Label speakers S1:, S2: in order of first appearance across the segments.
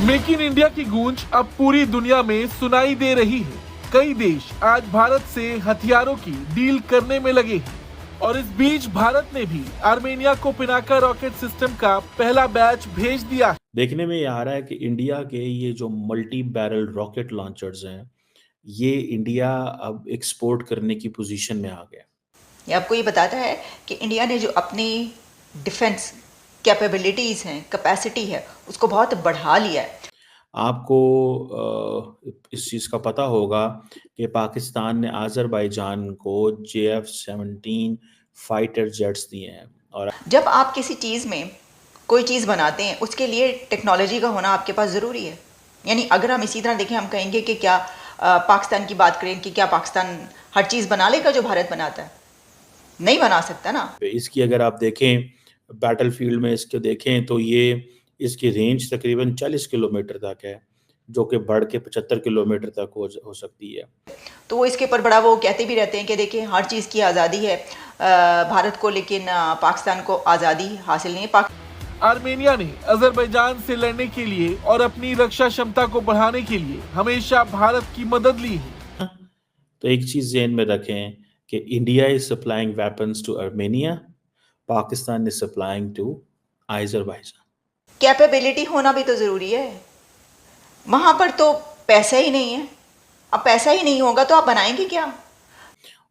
S1: Make in India की गूंज अब पूरी दुनिया में सुनाई दे रही है। कई देश आज भारत से हथियारों की डील करने में लगे हैं और इस बीच भारत ने भी आर्मेनिया को पिनाका रॉकेट सिस्टम का पहला बैच भेज दिया है।
S2: देखने में ये आ रहा है कि इंडिया के ये जो मल्टी बैरल रॉकेट लॉन्चर्स हैं, ये इंडिया अब एक्सपोर्ट करने की पोजीशन में आ गया।
S3: ये आपको ये बताता है कि इंडिया ने जो अपनी डिफेंस कैपेबिलिटीज़ हैं, कैपेसिटी है, उसको बहुत बढ़ा लिया है।
S2: आपको इस चीज़ का पता होगा कि पाकिस्तान ने आज़रबाईजान को JF-17 फाइटर जेट्स दिए हैं और
S3: जब आप किसी चीज़ में कोई चीज़ बनाते हैं, उसके लिए टेक्नोलॉजी का होना आपके पास ज़रूरी है। यानी अगर हम इसी तरह देखें, हम कहेंगे कि क्या पाकिस्तान की बात करें कि क्या पाकिस्तान हर चीज़ बना लेगा जो भारत बनाता है? नहीं बना सकता ना।
S2: इसकी अगर आप देखें बैटलफील्ड में इसको देखें तो ये इसकी रेंज तकरीबन 40 किलोमीटर तक है, जो कि बढ़ के 75 किलोमीटर तक हो सकती है।
S3: तो वो इसके ऊपर बड़ा वो कहते भी रहते हैं कि देखिए हर चीज़ की आज़ादी है भारत को, लेकिन पाकिस्तान को आज़ादी हासिल नहीं है।
S1: आर्मेनिया ने अजरबैजान से लड़ने के लिए और अपनी रक्षा क्षमता को बढ़ाने के लिए हमेशा भारत की मदद ली है।
S2: तो एक चीज ज़हन में रखें कि India is supplying weapons to Armenia, Pakistan is supplying to Azerbaijan.
S3: Capability होना भी तो ज़रूरी है। वहाँ पर तो पैसा ही नहीं है। अब पैसा ही नहीं होगा तो आप बनाएंगे क्या?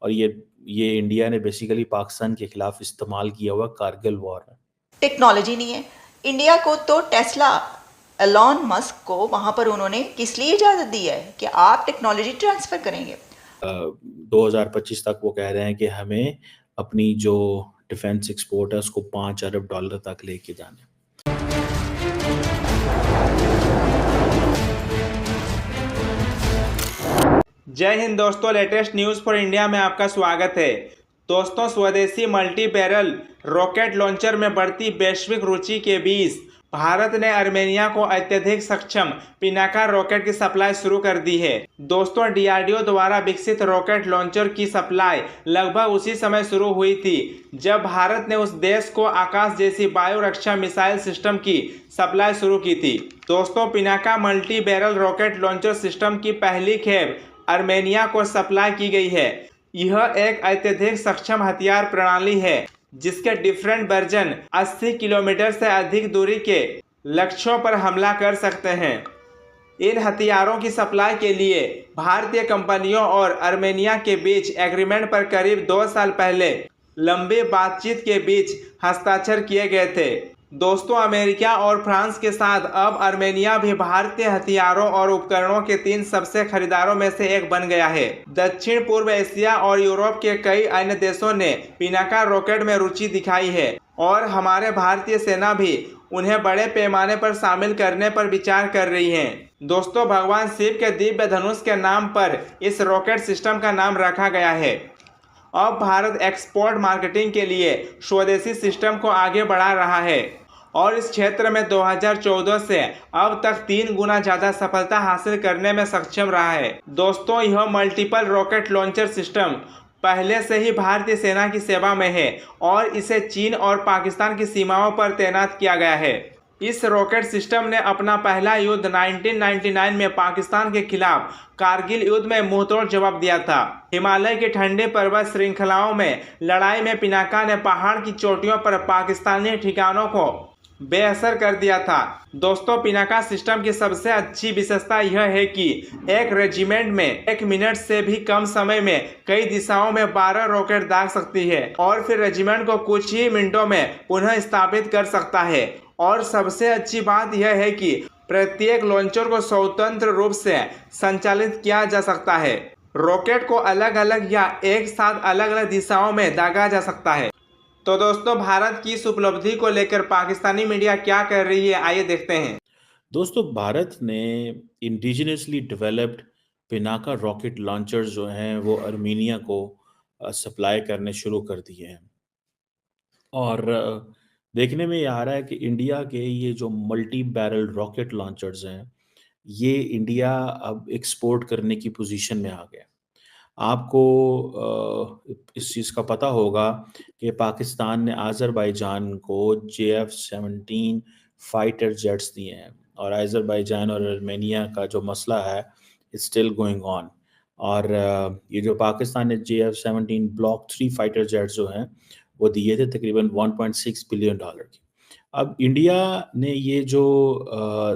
S2: और ये इंडिया ने बेसिकली पाकिस्तान के खिलाफ इस्तेमाल किया हुआ कारगिल वॉर है।
S3: टेक्नोलॉजी नहीं है। इंडिया को तो टेस्ला, एलॉन मस्क को वहाँ पर उन्होंने किस लिए इजाज़त दी है कि आप टेक्नोलॉजी ट्रांसफ़र करेंगे।
S2: 2025 तक वो कह रहे हैं कि हमें अपनी जो डिफेंस एक्सपोर्ट है उसको $5 अरब तक लेके जाना है।
S4: जय हिंद दोस्तों, लेटेस्ट न्यूज़ फॉर इंडिया में आपका स्वागत है। दोस्तों, स्वदेशी मल्टी बैरल रॉकेट लॉन्चर में बढ़ती वैश्विक रुचि के बीच भारत ने आर्मेनिया को अत्यधिक सक्षम पिनाका रॉकेट की सप्लाई शुरू कर दी है। दोस्तों, DRDO द्वारा विकसित रॉकेट लॉन्चर की सप्लाई लगभग उसी समय शुरू हुई थी जब भारत ने उस देश को आकाश जैसी वायु रक्षा मिसाइल सिस्टम की सप्लाई शुरू की थी। दोस्तों, Pinaka multi barrel rocket launcher system की पहली खेप आर्मेनिया को सप्लाई की गई है। यह एक अत्यधिक सक्षम हथियार प्रणाली है जिसके डिफरेंट वर्जन 80 किलोमीटर से अधिक दूरी के लक्ष्यों पर हमला कर सकते हैं। इन हथियारों की सप्लाई के लिए भारतीय कंपनियों और आर्मेनिया के बीच एग्रीमेंट पर करीब 2 साल पहले लंबी बातचीत के बीच हस्ताक्षर किए गए थे। दोस्तों, अमेरिका और फ्रांस के साथ अब आर्मेनिया भी भारतीय हथियारों और उपकरणों के 3 सबसे खरीदारों में से एक बन गया है। दक्षिण पूर्व एशिया और यूरोप के कई अन्य देशों ने पिनाका रॉकेट में रुचि दिखाई है और हमारे भारतीय सेना भी उन्हें बड़े पैमाने पर शामिल करने पर विचार कर रही है। दोस्तों, भगवान शिव के दिव्य धनुष के नाम पर इस रॉकेट सिस्टम का नाम रखा गया है। अब भारत एक्सपोर्ट मार्केटिंग के लिए स्वदेशी सिस्टम को आगे बढ़ा रहा है और इस क्षेत्र में 2014 से अब तक 3 गुना ज़्यादा सफलता हासिल करने में सक्षम रहा है। दोस्तों, यह मल्टीपल रॉकेट लॉन्चर सिस्टम पहले से ही भारतीय सेना की सेवा में है और इसे चीन और पाकिस्तान की सीमाओं पर तैनात किया गया है। इस रॉकेट सिस्टम ने अपना पहला युद्ध 1999 में पाकिस्तान के खिलाफ कारगिल युद्ध में मुंहतोड़ जवाब दिया था। हिमालय की ठंडी पर्वत श्रृंखलाओं में लड़ाई में पिनाका ने पहाड़ की चोटियों पर पाकिस्तानी ठिकानों को बेअसर कर दिया था। दोस्तों, पिनाका सिस्टम की सबसे अच्छी विशेषता यह है कि एक रेजिमेंट में 1 मिनट से भी कम समय में कई दिशाओं में 12 रॉकेट दाग सकती है और फिर रेजिमेंट को कुछ ही मिनटों में पुनः स्थापित कर सकता है। और सबसे अच्छी बात यह है कि प्रत्येक लॉन्चर को स्वतंत्र रूप से संचालित किया जा सकता है। रॉकेट को अलग अलग या एक साथ अलग अलग दिशाओं में दागा जा सकता है। तो दोस्तों, भारत की इस उपलब्धि को लेकर पाकिस्तानी मीडिया क्या कर रही है, आइए देखते हैं।
S2: दोस्तों, भारत ने indigenously developed Pinaka rocket launchers जो हैं वो आर्मेनिया को सप्लाई करने शुरू कर दिए हैं और देखने में ये आ रहा है कि इंडिया के ये जो मल्टी बैरल रॉकेट लॉन्चर्स हैं, ये इंडिया अब एक्सपोर्ट करने की पोजीशन में आ गया। आपको इस चीज़ का पता होगा कि पाकिस्तान ने आज़रबाईजान को JF-17 फाइटर जेट्स दिए हैं और अज़रबैजान और आर्मेनिया का जो मसला है इट्स स्टिल गोइंग ऑन। और ये जो पाकिस्तान ने JF-17 ब्लॉक 3 फाइटर जेट्स जो हैं वो दिए थे तकरीबन $1.6 बिलियन की। अब इंडिया ने ये जो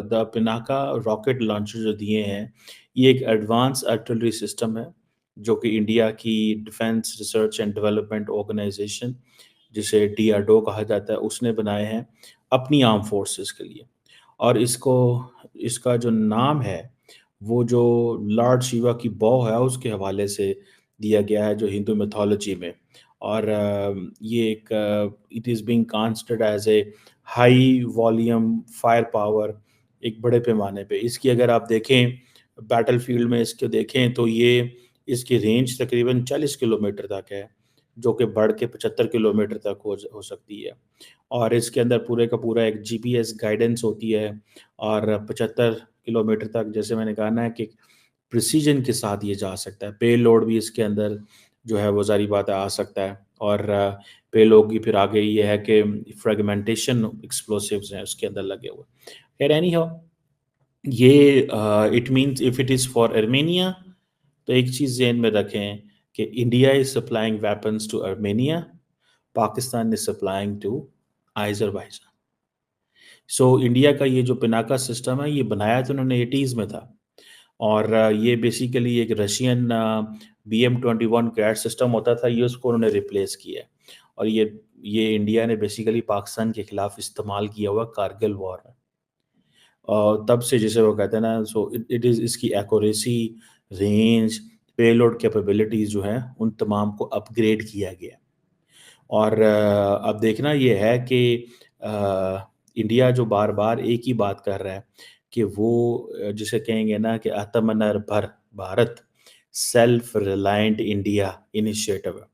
S2: द पिनाका रॉकेट लॉन्चर जो दिए हैं, ये एक एडवांस आर्टिलरी सिस्टम है जो कि इंडिया की defence research and development organisation, जिसे DRDO कहा जाता है, उसने बनाए हैं अपनी आर्म फोर्सेस के लिए। और इसका जो नाम है वो जो लॉर्ड शिवा की बॉ है उसके हवाले से दिया गया है जो हिंदू मिथोलॉजी में। और ये एक it is being considered as a high volume fire power, एक बड़े पैमाने पे। इसकी अगर आप देखें बैटलफील्ड में इसको देखें तो ये इसकी रेंज तकरीबन 40 किलोमीटर तक है, जो कि बढ़ के 75 किलोमीटर तक हो सकती है। और इसके अंदर पूरे का पूरा एक GPS गाइडेंस होती है और 75 किलोमीटर तक, जैसे मैंने कहा ना, कि प्रिसीजन के साथ ये जा सकता है। पे लोड भी इसके अंदर जो है वो ज़ाहिर बात है आ सकता है। और पे लोड की फिर आगे ये है कि फ्रेगमेंटेशन एक्सप्लोसिव्स हैं उसके अंदर लगे हुए। खैर एनी हाउ, ये it means if it is for Armenia तो एक चीज़ ज़हन में रखें कि India is supplying weapons to Armenia, Pakistan is supplying to Azerbaijan. So India का ये जो पिनाका सिस्टम है ये बनाया तो उन्होंने 80s में था, और ये बेसिकली एक रशियन BM-21 कैट सिस्टम होता था, ये उसको उन्होंने रिप्लेस किया है। और ये इंडिया ने बेसिकली पाकिस्तान के ख़िलाफ़ इस्तेमाल किया हुआ कारगिल वॉर में। और तब से जैसे वो कहते हैं ना, सो इट इज़ इसकी एक्यूरेसी, रेंज, पेलोड कैपेबिलिटीज़ जो हैं उन तमाम को अपग्रेड किया गया। और अब देखना ये है कि इंडिया जो बार बार एक ही बात कर रहा है कि वो जिसे कहेंगे ना कि आत्मनिर्भर Bharat, self reliant India initiative है,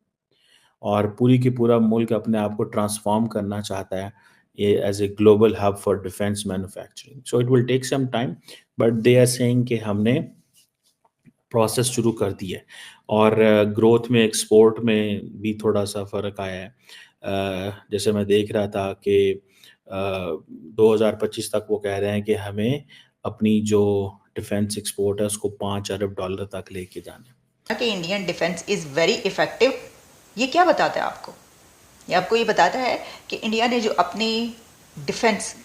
S2: और पूरी की पूरा मुल्क अपने आप को ट्रांसफॉर्म करना चाहता है ये as a global hub for defence manufacturing. So it will take some time, but they are saying कि हमने प्रोसेस शुरू कर दी है। और ग्रोथ में, एक्सपोर्ट में भी थोड़ा सा फ़र्क आया है। जैसे मैं देख रहा था कि 2025 तक वो कह रहे हैं कि हमें अपनी जो डिफेंस एक्सपोर्ट है उसको $5 अरब तक लेके जाना है।
S3: कि Indian defence is very effective, ये क्या बताता है आपको? ये आपको ये बताता है कि इंडिया ने जो अपनी डिफेंस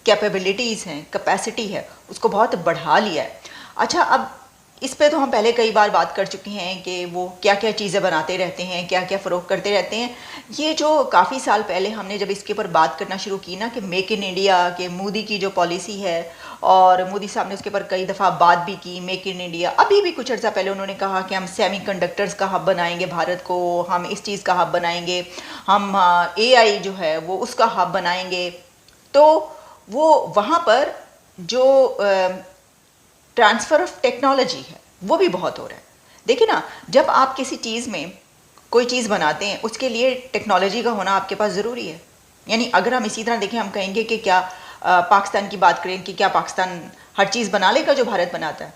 S3: कैपेबिलिटीज़ हैं, कैपेसिटी है, उसको बहुत बढ़ा लिया है। अच्छा, अब इस पे तो हम पहले कई बार बात कर चुके हैं कि वो क्या क्या चीज़ें बनाते रहते हैं, क्या क्या फ़रोग़ करते रहते हैं। ये जो काफ़ी साल पहले हमने जब इसके ऊपर बात करना शुरू की ना कि मेक इन इंडिया के मोदी की जो पॉलिसी है, और मोदी साहब ने उसके ऊपर कई दफ़ा बात भी की, मेक इन इंडिया। अभी भी कुछ अर्सा पहले उन्होंने कहा कि हम सेमीकंडक्टर्स का हब बनाएंगे भारत को, हम इस चीज़ का हब बनाएंगे, हम AI जो है वो उसका हब बनाएंगे। तो वो वहाँ पर जो ट्रांसफ़र ऑफ टेक्नोलॉजी है वो भी बहुत हो रहा है। देखिए ना, जब आप किसी चीज़ में कोई चीज़ बनाते हैं उसके लिए टेक्नोलॉजी का होना आपके पास ज़रूरी है। यानी अगर हम इसी तरह देखें, हम कहेंगे कि क्या पाकिस्तान की बात करें कि क्या पाकिस्तान हर चीज़ बना लेगा जो भारत बनाता है?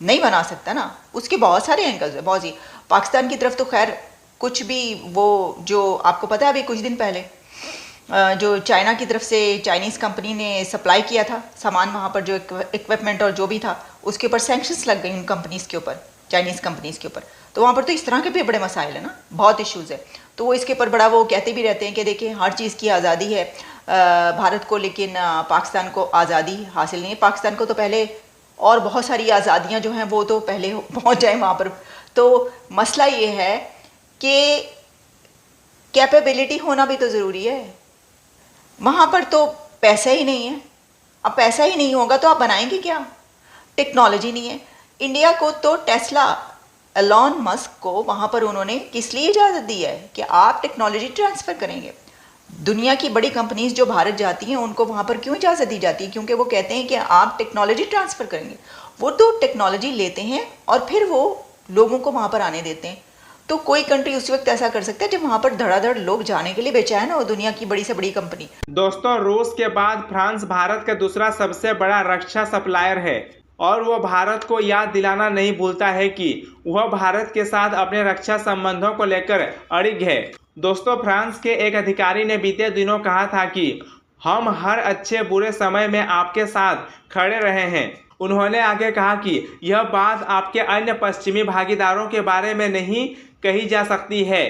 S3: नहीं बना सकता ना, उसके बहुत सारे एंगल्स हैं, बहुत ही। पाकिस्तान की तरफ तो खैर कुछ भी, वो जो आपको पता है अभी कुछ दिन पहले जो चाइना की तरफ से चाइनीज़ कंपनी ने सप्लाई किया था सामान, वहाँ पर जो इक्विपमेंट और जो भी था उसके ऊपर सैंक्शंस लग गई उन कंपनीज़ के ऊपर, चाइनीज़ कंपनीज़ के ऊपर। तो वहाँ पर तो इस तरह के भी बड़े मसाइल हैं ना, बहुत इश्यूज़ है। तो वो इसके ऊपर बड़ा वो कहते भी रहते हैं कि देखिए हर चीज़ की आज़ादी है भारत को, लेकिन पाकिस्तान को आज़ादी हासिल नहीं है। पाकिस्तान को तो पहले और बहुत सारी आज़ादियाँ जो हैं वो तो पहले पहुँच जाए वहाँ पर। तो मसला ये है कि कैपेबिलिटी होना भी तो ज़रूरी है। वहाँ पर तो पैसा ही नहीं है। अब पैसा ही नहीं होगा तो आप बनाएंगे क्या? टेक्नोलॉजी नहीं है। इंडिया को तो टेस्ला, एलॉन मस्क को वहाँ पर उन्होंने किस लिए इजाज़त दी है कि आप टेक्नोलॉजी ट्रांसफ़र करेंगे। दुनिया की बड़ी कंपनीज जो भारत जाती हैं उनको वहाँ पर क्यों इजाज़त दी जाती है? क्योंकि वो कहते हैं कि आप टेक्नोलॉजी ट्रांसफ़र करेंगे। वो तो टेक्नोलॉजी लेते हैं और फिर वो लोगों को वहाँ पर आने देते हैं। तो कोई कंट्री उस वक्त ऐसा कर सकता है जब वहाँ पर धड़ाधड़ लोग जाने के लिए बेचैन हो, दुनिया की बड़ी से बड़ी कंपनी।
S4: दोस्तों, रूस के बाद फ्रांस भारत का दूसरा सबसे बड़ा रक्षा सप्लायर है, और वो भारत को याद दिलाना नहीं भूलता है कि वह भारत के साथ अपने रक्षा संबंधों को लेकर अड़िग है। दोस्तों, फ्रांस के एक अधिकारी ने बीते दिनों कहा था कि हम हर अच्छे बुरे समय में आपके साथ खड़े रहे हैं। उन्होंने आगे कहा कि यह बात आपके अन्य पश्चिमी भागीदारों के बारे में नहीं कही जा सकती है,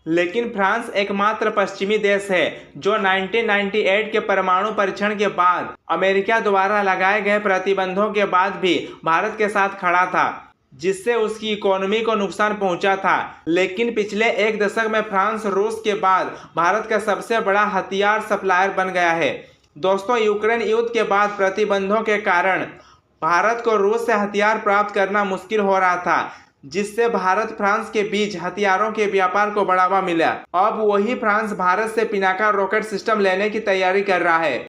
S4: लेकिन फ्रांस एकमात्र पश्चिमी देश है जो 1998 के परमाणु परीक्षण के बाद अमेरिका द्वारा लगाए गए प्रतिबंधों के बाद भी भारत के साथ खड़ा था, जिससे उसकी इकोनॉमी को नुकसान पहुंचा था। लेकिन पिछले एक दशक में फ्रांस रूस के बाद भारत का सबसे बड़ा हथियार सप्लायर बन गया है। दोस्तों, यूक्रेन युद्ध के बाद प्रतिबंधों के कारण भारत को रूस से हथियार प्राप्त करना मुश्किल हो रहा था, जिससे भारत फ्रांस के बीच हथियारों के व्यापार को बढ़ावा मिला। अब वही फ्रांस भारत से पिनाका रॉकेट सिस्टम लेने की तैयारी कर रहा है।